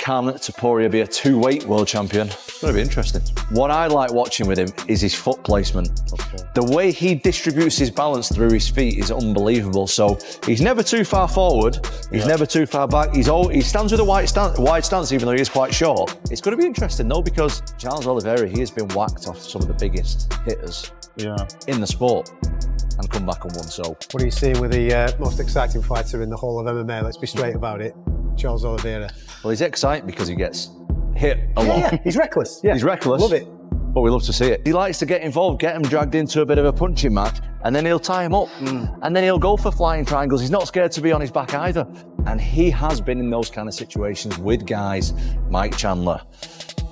can Topuria be a two-weight world champion? It's going to be interesting. What I like watching with him is his foot placement. Okay. The way he distributes his balance through his feet is unbelievable. So he's never too far forward. He's never too far back. He stands with a wide stance, even though he is quite short. It's going to be interesting, though, because Charles Oliveira, he has been whacked off some of the biggest hitters in the sport and come back and won. So what do you see with the most exciting fighter in the whole of MMA? Let's be straight about it. Charles Oliveira. Well, he's exciting because he gets hit a lot. Yeah, he's reckless. Yeah. He's reckless. Love it. But we love to see it. He likes to get involved, get him dragged into a bit of a punching match, and then he'll tie him up. And then he'll go for flying triangles. He's not scared to be on his back either. And he has been in those kind of situations with guys, Mike Chandler,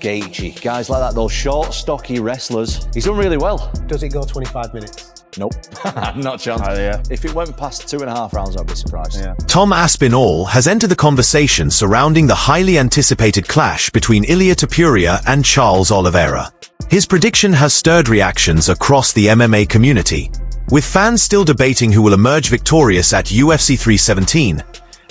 Gaethje, guys like that, those short, stocky wrestlers. He's done really well. Does it go 25 minutes? Nope, not a chance. If it went past 2.5 rounds, I'd be surprised. Tom Aspinall has entered the conversation surrounding the highly anticipated clash between Ilia Topuria and Charles Oliveira. His prediction has stirred reactions across the MMA community, with fans still debating who will emerge victorious at UFC 317.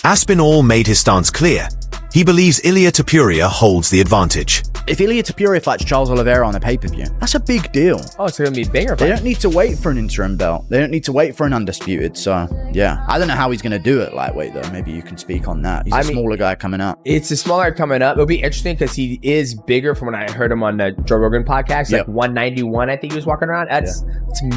Aspinall made his stance clear. He believes Ilia Topuria holds the advantage. If Ilia Topuria fights Charles Oliveira on a pay-per-view, that's a big deal. Oh, it's going to be a banger fight. They don't need to wait for an interim belt. They don't need to wait for an undisputed. So, yeah. I don't know how he's going to do it lightweight, though. Maybe you can speak on that. He's a smaller guy coming up. It's a smaller coming up. It'll be interesting because he is bigger from when I heard him on the Joe Rogan podcast. Like 191, I think he was walking around. It's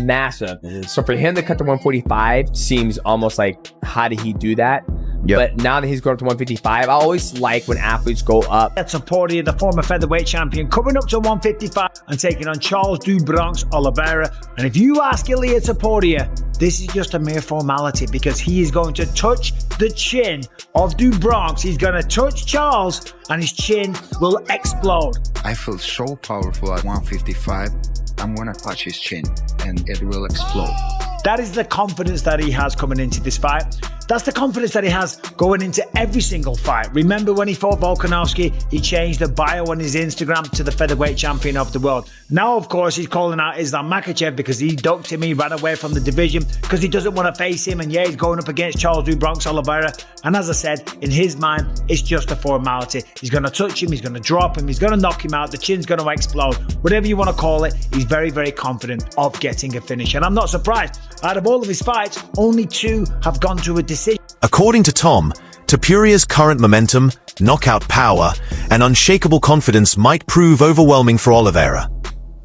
massive. So for him to cut to 145 seems almost like, how did he do that? But now that he's going up to 155, I always like when athletes go up. That's Topuria, the former featherweight champion, coming up to 155 and taking on Charles do Bronx Oliveira. And if you ask Ilia Topuria, this is just a mere formality because he is going to touch the chin of do Bronx. He's going to touch Charles and his chin will explode. I feel so powerful at 155. I'm going to touch his chin and it will explode. That is the confidence that he has coming into this fight. That's the confidence that he has going into every single fight. Remember when he fought Volkanovski, he changed the bio on his Instagram to the featherweight champion of the world. Now, of course, he's calling out Islam Makhachev because he ducked him, he ran away from the division because he doesn't want to face him. And he's going up against Charles do Bronx Oliveira. And as I said, in his mind, it's just a formality. He's going to touch him, he's going to drop him, he's going to knock him out, the chin's going to explode. Whatever you want to call it, he's very, very confident of getting a finish. And I'm not surprised. Out of all of his fights, only 2 have gone to a decision. According to Tom, Topuria's current momentum, knockout power, and unshakable confidence might prove overwhelming for Oliveira,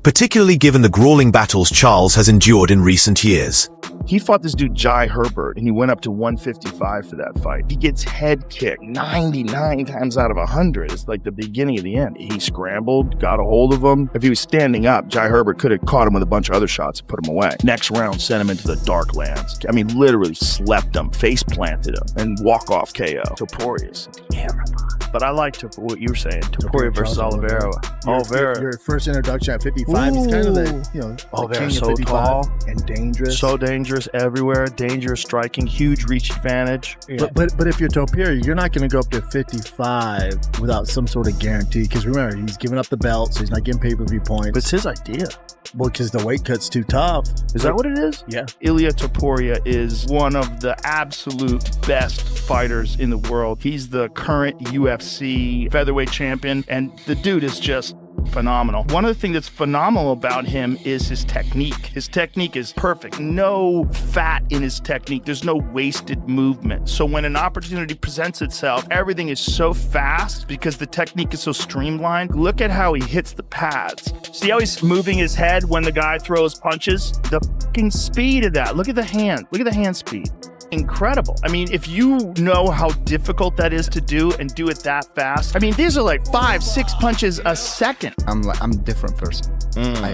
particularly given the grueling battles Charles has endured in recent years. He fought this dude, Jai Herbert, and he went up to 155 for that fight. He gets head kicked 99 times out of 100. It's like the beginning of the end. He scrambled, got a hold of him. If he was standing up, Jai Herbert could have caught him with a bunch of other shots and put him away. Next round, sent him into the dark lands. I mean, literally slept him, face planted him, and walk-off KO. Topuria's terrible. But I like what you were saying, Topuria versus Oliveira. Your first introduction at 55, he's kind of the, Oliveira's so tall and dangerous. So dangerous everywhere, dangerous striking, huge reach advantage. But if you're Topuria, you're not going to go up to 55 without some sort of guarantee. Because remember, he's giving up the belt, so he's not getting pay-per-view points. But it's his idea. Well, because the weight cut's too tough. Is that what it is? Yeah. Ilia Topuria is one of the absolute best fighters in the world. He's the current UFC featherweight champion, and the dude is just phenomenal. One of the things that's phenomenal about him is his technique. His technique is perfect. No fat in his technique. There's no wasted movement. So when an opportunity presents itself, everything is so fast because the technique is so streamlined. Look at how he hits the pads. See how he's moving his head when the guy throws punches? The fucking speed of that. Look at the hand. Look at the hand speed. Incredible. I mean, if you know how difficult that is to do and do it that fast, I mean, these are like 5-6 punches a second. I'm a different person. I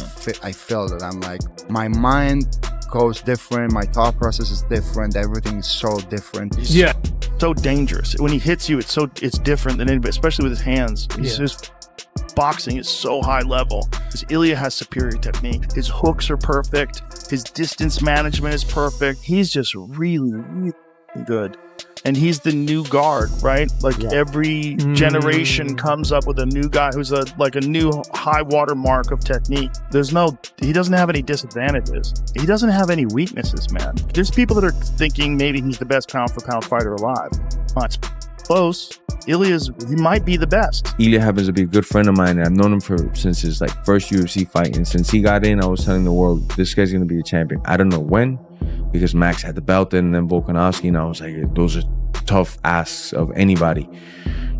feel that I'm like, my mind goes different, my thought process is different, everything is so different. Yeah, so dangerous. When he hits you, it's different than anybody, especially with his hands. His boxing is so high level. Because Ilia has superior technique. His hooks are perfect. His distance management is perfect. He's just really, really good. And he's the new guard, right? Like every generation comes up with a new guy who's a new high water mark of technique. He doesn't have any disadvantages. He doesn't have any weaknesses, man. There's people that are thinking maybe he's the best pound for pound fighter alive. That's close. He might be the best. Ilya happens to be a good friend of mine, and I've known him since his first UFC fight. And since he got in, I was telling the world, this guy's gonna be a champion. I don't know when, because Max had the belt and then Volkanovski, and I was like, those are tough asks of anybody.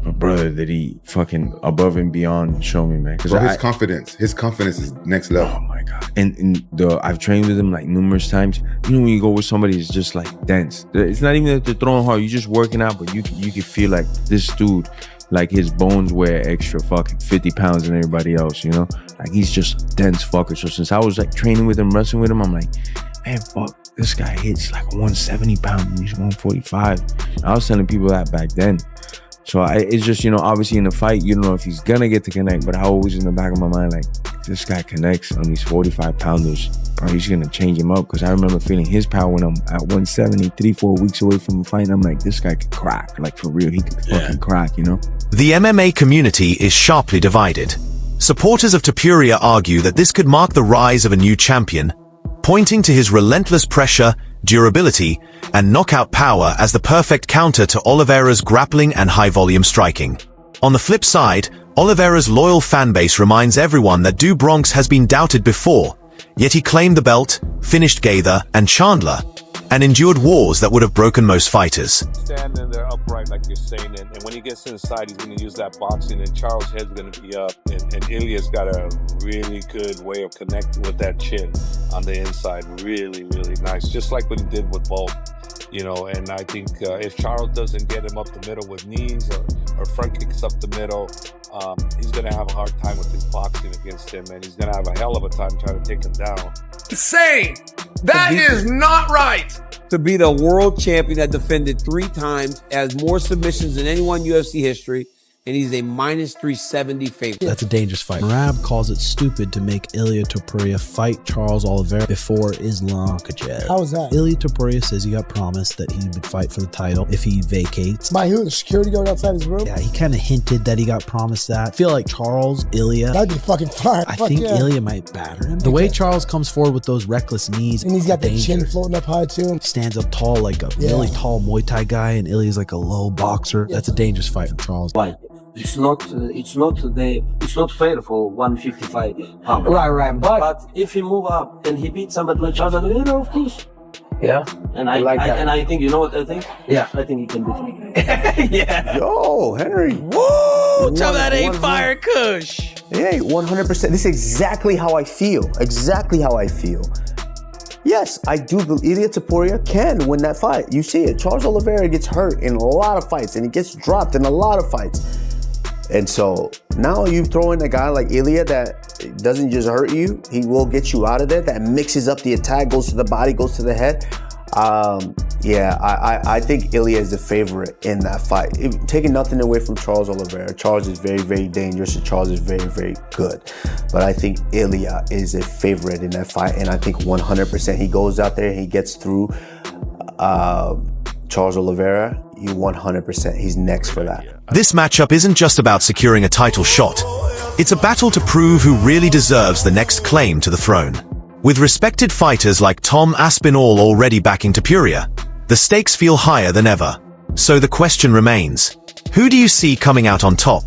But brother, did he fucking above and beyond show me, man? Bro, his confidence is next level. Oh my god! And I've trained with him numerous times. You know when you go with somebody, it's just dense. It's not even that they're throwing hard. You're just working out, but you can feel this dude, his bones weigh extra fucking 50 pounds than everybody else. You know, he's just a dense fucker. So since I was training with him, wrestling with him, I'm like, man, fuck. This guy hits 170 pounds and he's 145. I was telling people that back then. So it's just, obviously in the fight, you don't know if he's gonna get to connect, but I always in the back of my mind, if this guy connects on these 45 pounders, bro, he's gonna change him up. Cause I remember feeling his power when I'm at 170, 3-4 weeks away from the fight. And I'm like, this guy could crack, for real. He could fucking crack, The MMA community is sharply divided. Supporters of Topuria argue that this could mark the rise of a new champion, pointing to his relentless pressure, durability, and knockout power as the perfect counter to Oliveira's grappling and high-volume striking. On the flip side, Oliveira's loyal fanbase reminds everyone that Do Bronx has been doubted before, yet he claimed the belt, finished Gaither and Chandler, and endured wars that would have broken most fighters. Standing there upright like you're saying, and when he gets inside, he's going to use that boxing, and Charles' head's going to be up, and Ilya's got a really good way of connecting with that chin on the inside. Really, really nice, just like what he did with Volk. And I think if Charles doesn't get him up the middle with knees or front kicks up the middle, he's going to have a hard time with his boxing against him, and he's going to have a hell of a time trying to take him down. Insane! That is not right! To be the world champion that defended 3 times, has more submissions than anyone in UFC history, and he's a -370 favorite. That's a dangerous fight. Merab calls it stupid to make Ilia Topuria fight Charles Oliveira before Islam Makhachev. How is that? Ilia Topuria says he got promised that he would fight for the title if he vacates. By who? The security guard outside his room? Yeah, he kind of hinted that he got promised that. I feel like Charles, Ilia... That'd be fucking fire. I think Ilia might batter him. The way Charles comes forward with those reckless knees... And he's got the chin floating up high too. Stands up tall like a really tall Muay Thai guy, and Ilia's like a low boxer. That's a dangerous fight for Charles. Why? It's not fair for 155 pounds. Right. But if he move up and he beat somebody like Charles Oliveira, of course. Yeah. And I think, you know what I think? Yeah. I think he can beat him. Yeah. Yo, Henry. Woo! Tell that ain't fire kush. Hey, 100%. This is exactly how I feel. Yes, I do believe Ilia Topuria can win that fight. You see it. Charles Oliveira gets hurt in a lot of fights, and he gets dropped in a lot of fights. And so now you throw in a guy like Ilia that doesn't just hurt you, he will get you out of there, that mixes up the attack, goes to the body, goes to the head. I think Ilia is the favorite in that fight. Taking nothing away from Charles Oliveira. Charles is very, very dangerous, and Charles is very, very good. But I think Ilia is a favorite in that fight, and I think 100% he goes out there and he gets through Charles Oliveira. You 100%, he's next for that. This matchup isn't just about securing a title shot. It's a battle to prove who really deserves the next claim to the throne. With respected fighters like Tom Aspinall already backing Topuria, the stakes feel higher than ever. So the question remains, who do you see coming out on top?